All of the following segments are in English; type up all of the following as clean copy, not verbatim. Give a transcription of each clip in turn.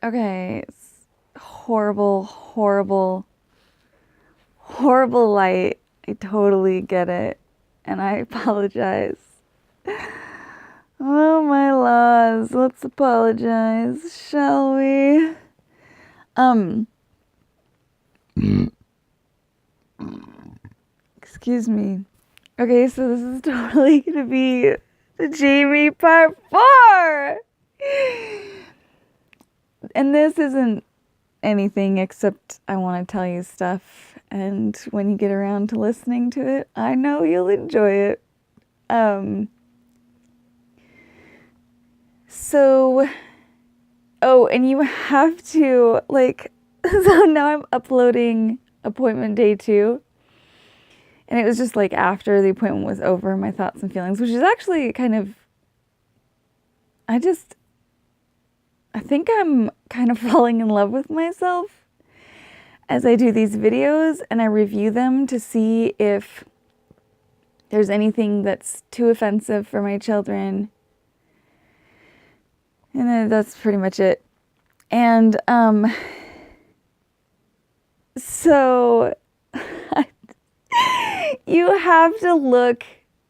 Okay, it's horrible, horrible, horrible light. I totally get it. And I apologize. Oh my laws, let's apologize, shall we? Um, excuse me. Okay, so this is totally gonna be the Jammie part 4! And this isn't anything except I want to tell you stuff, and when you get around to listening to it, I know you'll enjoy it. So, oh, and you have to, like, so now I'm uploading appointment day 2, and it was just like after the appointment was over, my thoughts and feelings, which is actually kind of, I think I'm kind of falling in love with myself as I do these videos and I review them to see if there's anything that's too offensive for my children. And then that's pretty much it. And so you have to look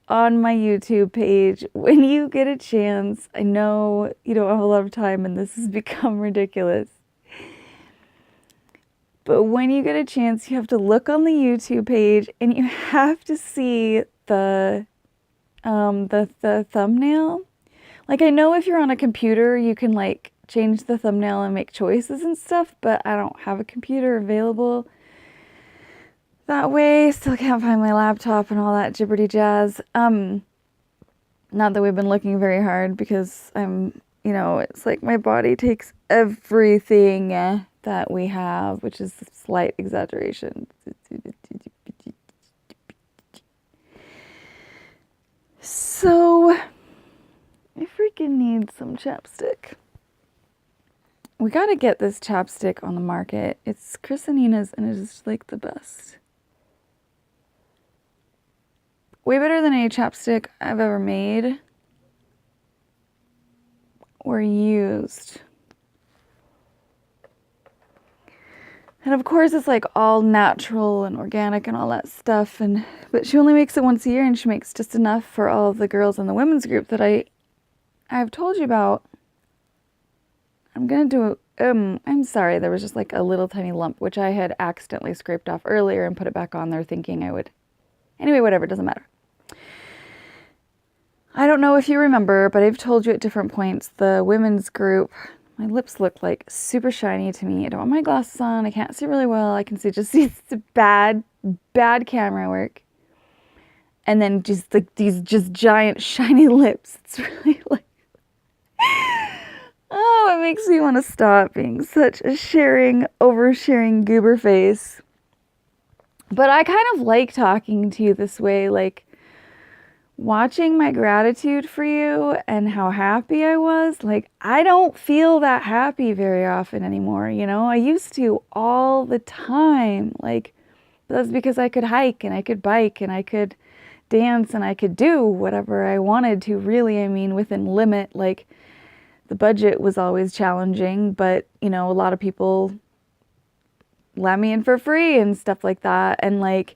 on my YouTube page when you get a chance. I know you don't have a lot of time and this has become ridiculous. But when you get a chance, you have to look on the YouTube page and you have to see the thumbnail. Like, I know if you're on a computer, you can like change the thumbnail and make choices and stuff, but I don't have a computer available that way. Still can't find my laptop and all that jibberty jazz. Not that we've been looking very hard because it's like my body takes everything that we have, which is a slight exaggeration. So, I freaking need some chapstick. We gotta get this chapstick on the market. It's Chris and Nina's and it is like the best. Way better than any chapstick I've ever made or used. And of course it's like all natural and organic and all that stuff, but she only makes it once a year and she makes just enough for all of the girls in the women's group that I've told you about. I'm gonna do I'm sorry, there was just like a little tiny lump which I had accidentally scraped off earlier and put it back on there thinking I would. Anyway, whatever, it doesn't matter. I don't know if you remember, but I've told you at different points, the women's group, my lips look like super shiny to me. I don't have my glasses on. I can't see really well. I can see it's bad camera work. And then just like these just giant shiny lips. It's really like, oh, it makes me want to stop being such a oversharing goober face. But I kind of like talking to you this way, like watching my gratitude for you and how happy I was. Like, I don't feel that happy very often anymore, I used to all the time. Like, but that's because I could hike and I could bike and I could dance and I could do whatever I wanted to, really. I mean, within limit. Like, the budget was always challenging, but a lot of people let me in for free and stuff like that. And like,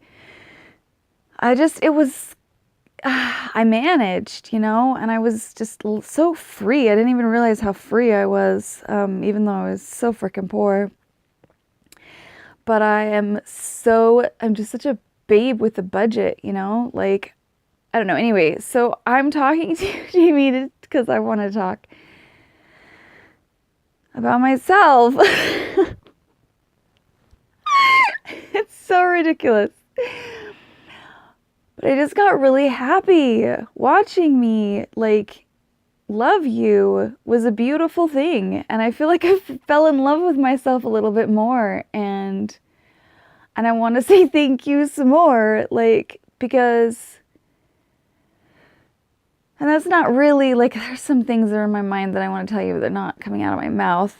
I managed, and I was just so free. I didn't even realize how free I was, even though I was so freaking poor. But I'm just such a babe with the budget, like, I don't know. Anyway, so I'm talking to you, Jammie, because I want to talk about myself. It's so ridiculous. But I just got really happy watching me, like, love you was a beautiful thing. And I feel like I fell in love with myself a little bit more. And I want to say thank you some more, like, because, and that's not really, like, there's some things that are in my mind that I want to tell you, but they're not coming out of my mouth.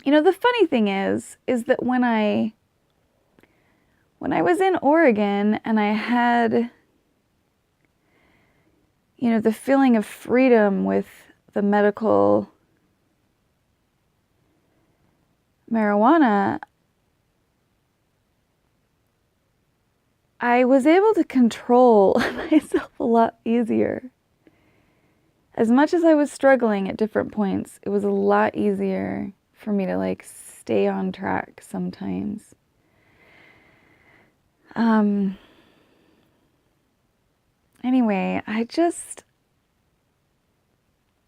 The funny thing is that when I was in Oregon and I had, the feeling of freedom with the medical marijuana, I was able to control myself a lot easier. As much as I was struggling at different points, it was a lot easier for me to like stay on track sometimes. Anyway, I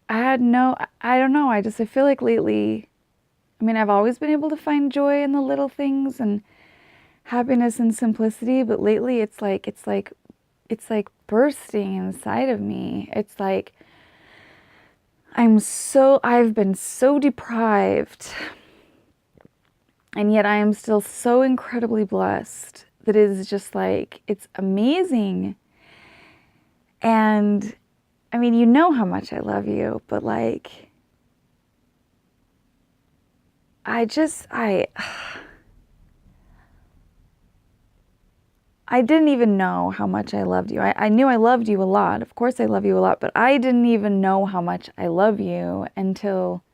don't know. I feel like lately, I mean, I've always been able to find joy in the little things and happiness and simplicity, but lately it's like bursting inside of me. It's like I've been so deprived, and yet I am still so incredibly blessed that it is just like, it's amazing. And I mean, you know how much I love you, but like, I didn't even know how much I loved you. I knew I loved you a lot. Of course I love you a lot, but I didn't even know how much I love you until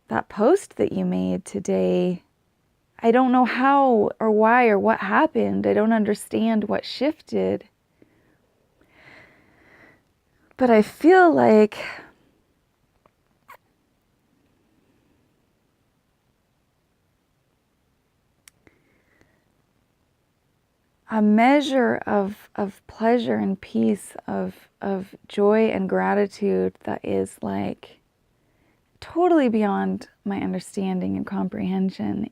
that post that you made today. I don't know how or why or what happened. I don't understand what shifted. But I feel like a measure of pleasure and peace, of joy and gratitude that is like totally beyond my understanding and comprehension.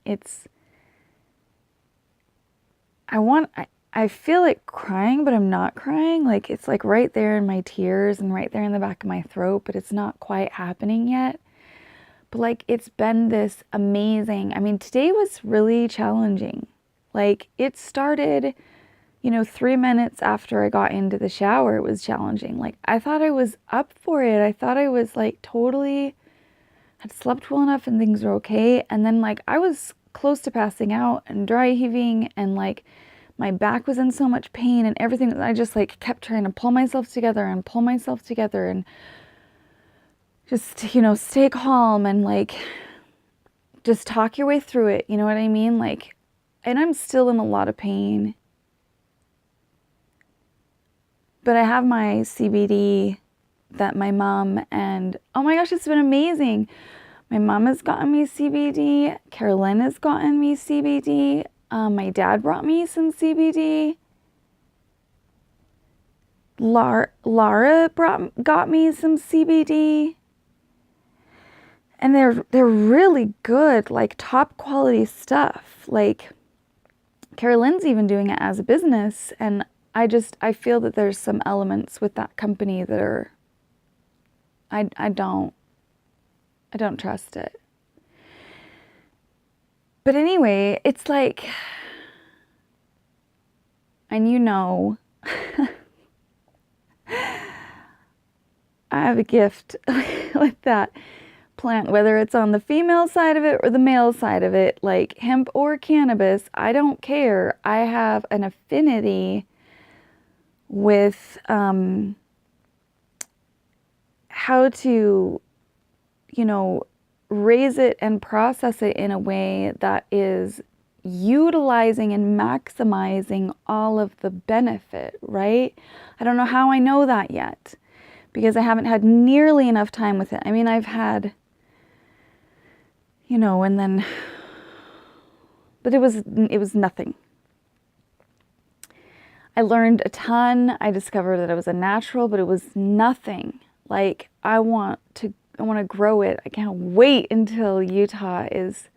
I feel like crying, but I'm not crying. Like it's like right there in my tears and right there in the back of my throat, but it's not quite happening yet. But like it's been this amazing, I mean, today was really challenging. Like it started, 3 minutes after I got into the shower, it was challenging. Like I thought I was up for it. I thought I was like totally had slept well enough and things were okay. And then like I was close to passing out and dry heaving, and like my back was in so much pain and everything. I just like kept trying to pull myself together and just, stay calm and like just talk your way through it. You know what I mean? Like, and I'm still in a lot of pain, but I have my CBD that my mom and, oh my gosh, it's been amazing. My mom has gotten me CBD. Carolyn has gotten me CBD. My dad brought me some CBD. Lara got me some CBD. And they're really good, like top quality stuff. Like Carolyn's even doing it as a business, and I feel that there's some elements with that company that are I don't trust it. But anyway, it's like, and I have a gift with that plant, whether it's on the female side of it or the male side of it, like hemp or cannabis, I don't care. I have an affinity with how to, raise it and process it in a way that is utilizing and maximizing all of the benefit, right? I don't know how I know that yet, because I haven't had nearly enough time with it. I mean, I've had, and then, but it was nothing. I learned a ton. I discovered that it was a natural, but it was nothing. Like, I want to grow it. I can't wait until Utah is,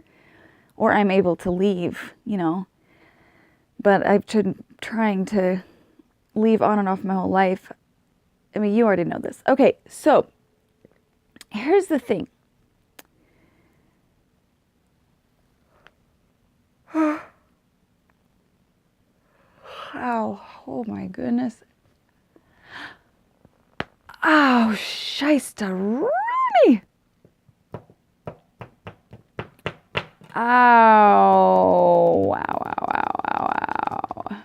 or I'm able to leave, But I've been trying to leave on and off my whole life. I mean, you already know this. Okay, so here's the thing. Ow, oh my goodness. Oh, Scheisse-Rooney. Ow, wow, wow, wow, wow, wow.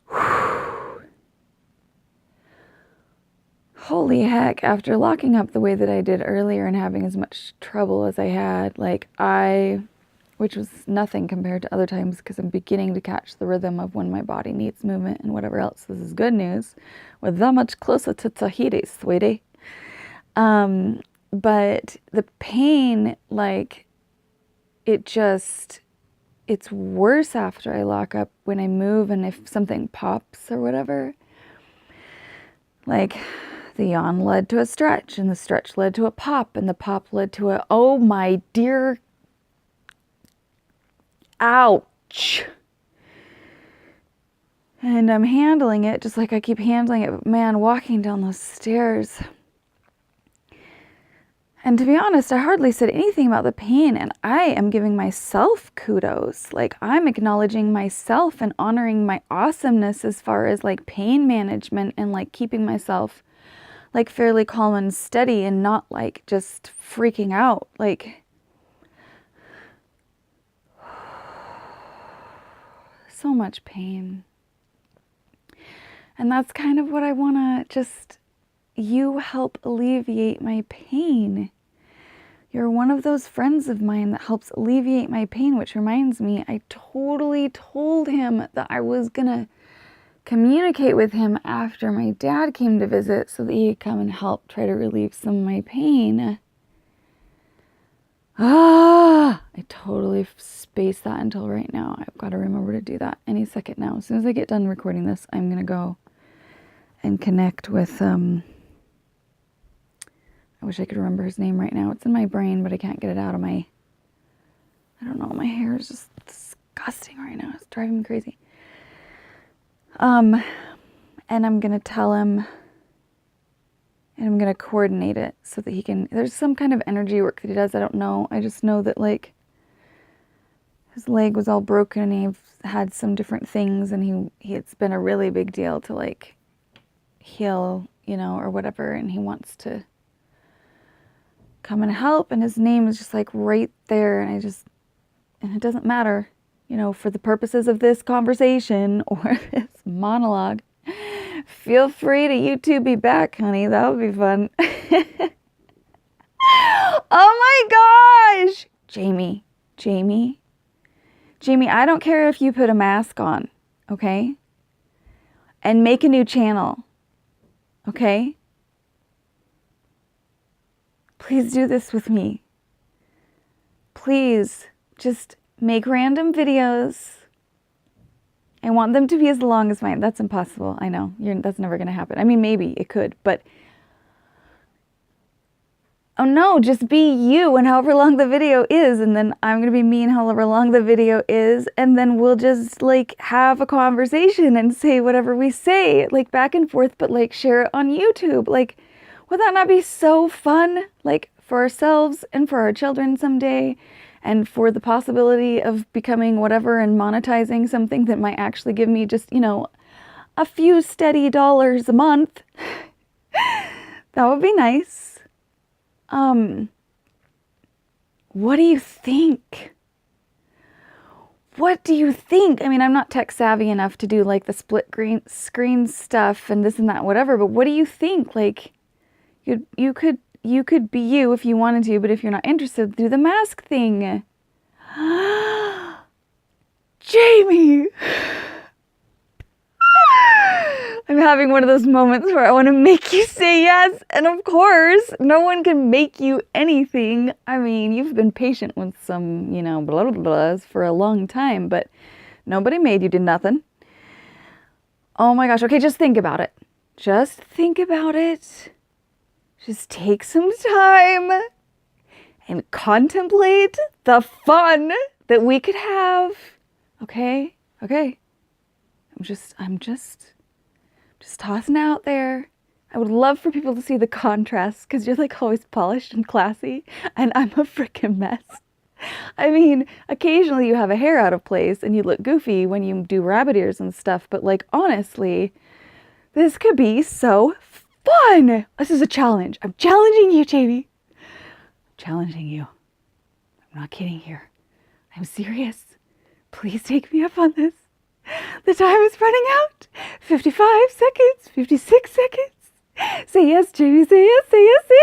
Whew. Holy heck. after locking up the way that I did earlier and having as much trouble as I had, like which was nothing compared to other times because I'm beginning to catch the rhythm of when my body needs movement and whatever else. This is good news. We're that much closer to Tahiti, sweetie. But the pain, like, it's worse after I lock up when I move, and if something pops or whatever. Like, the yawn led to a stretch, and the stretch led to a pop, and the pop led to a, oh my dear, ouch. And I'm handling it just like I keep handling it. But man, walking down those stairs. And to be honest, I hardly said anything about the pain, and I am giving myself kudos. Like, I'm acknowledging myself and honoring my awesomeness as far as like pain management and like keeping myself like fairly calm and steady and not like just freaking out. Like, so much pain. And that's kind of what I want to just, you help alleviate my pain. You're one of those friends of mine that helps alleviate my pain, which reminds me, I totally told him that I was going to communicate with him after my dad came to visit so that he could come and help try to relieve some of my pain. I totally spaced that until right now. I've got to remember to do that any second now. As soon as I get done recording this, I'm going to go and connect with, I wish I could remember his name right now. It's in my brain, but I can't get it out of my, I don't know, my hair is just disgusting right now. It's driving me crazy. And I'm going to tell him, and I'm going to coordinate it so that he can, there's some kind of energy work that he does. I don't know. I just know that like his leg was all broken and he had some different things, and it's been a really big deal to like heal, you know, or whatever. And he wants to come and help, and his name is just like right there. And it doesn't matter, you know, for the purposes of this conversation or this monologue. Feel free to YouTube me back, honey. That would be fun. Oh my gosh! Jammie, I don't care if you put a mask on, okay? And make a new channel, okay? Please do this with me. Please just make random videos. I want them to be as long as mine. That's impossible. I know. That's never going to happen. I mean, maybe it could, but oh no, just be you and however long the video is, and then I'm going to be me and however long the video is, and then we'll just like have a conversation and say whatever we say, like back and forth, but like share it on YouTube. Like, would that not be so fun? Like, for ourselves and for our children someday, and for the possibility of becoming whatever and monetizing something that might actually give me just, you know, a few steady dollars a month. That would be nice. What do you think? What do you think? I mean, I'm not tech savvy enough to do like the split screen stuff and this and that, whatever, but what do you think? Like, you could be you if you wanted to, but if you're not interested, do the mask thing. Jammie! I'm having one of those moments where I want to make you say yes, and of course, no one can make you anything. I mean, you've been patient with some, you know, blah, blah, blahs for a long time, but nobody made you do nothing. Oh my gosh, okay, just think about it. Just think about it. Just take some time and contemplate the fun that we could have. Okay? Okay. I'm just tossing out there. I would love for people to see the contrast, because you're like always polished and classy, and I'm a freaking mess. I mean, occasionally you have a hair out of place and you look goofy when you do rabbit ears and stuff, but like, honestly, this could be so fun. This is a challenge. I'm challenging you, Jammie. I'm challenging you. I'm not kidding here. I'm serious. Please take me up on this. The time is running out. 55 seconds, 56 seconds. Say yes, Jammie. Say yes, say yes, say